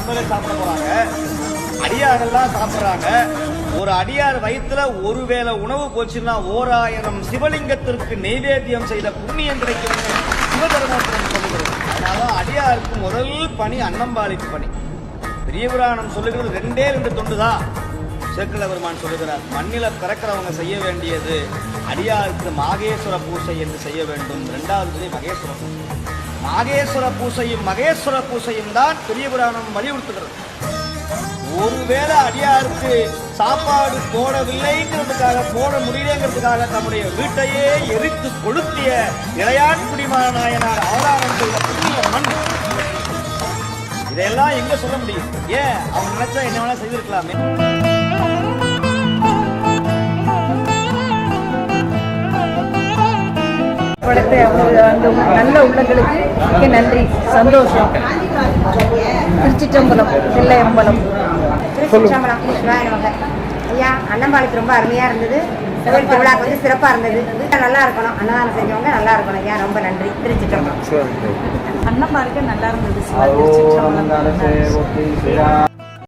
முதல்ல சாப்பிட போறாங்க. அடியாரெல்லாம் சாப்பிடுறாங்க. ஒரு அடியார் வயிற்றுல ஒருவேளை உணவு போச்சுன்னா 1000 சிவலிங்கத்திற்கு நெய்வேத்தியம் செய்த புண்ணியம் கிடைக்கும் சிவபெருமான் சொல்லுகிறது. அதனால அடியாருக்கு முதல் பணி அன்னம்பாளிப்பு பணி. பெரிய புராணம் சொல்லுகிறது 2 தொண்டுதான். சேக்கிழ பெருமான் சொல்லுகிறார், மண்ணில பிறக்கிறவங்க செய்ய வேண்டியது அடியாருக்கு மாகேஸ்வர பூசை என்று செய்ய வேண்டும். 2வது மகேஸ்வர பூசை. மாகேஸ்வர பூசையும் மகேஸ்வர பூசையும் தான் பெரிய புராணம் வலியுறுத்துகிறது. ஒருவேளை அடியாருக்கு சாப்பாடு போடவில்லைங்கிறதுக்காக, போட முடியலைங்கிறதுக்காக தம்முடைய வீட்டையே எரித்து கொளுத்திய இளையான்குடிமா நாயனார் அவதாரம் செய்த புண்ணிய மண். இதெல்லாம் எங்க சொல்ல முடியும்? ஏன் அவங்க நினைச்சா என்ன வேணா செய்திருக்கலாமே. நல்ல உள்ளங்களுக்கு மிக நன்றி, சந்தோஷம். திருச்சிற்றம்பலம், தில்லையம்பலம். திருச்சிற்றம்பலம் ஐயா, அன்னம்பாளையத்து ரொம்ப அருமையா இருந்தது. கோவில் திருவிழாக்கு வந்து சிறப்பா இருந்தது. நல்லா இருக்கணும், அன்னதானம் செஞ்சவங்க நல்லா இருக்கணும் ஐயா. ரொம்ப நன்றி. திருச்சிற்றம்பலம். அன்னம்பாளையத்து நல்லா இருந்தது.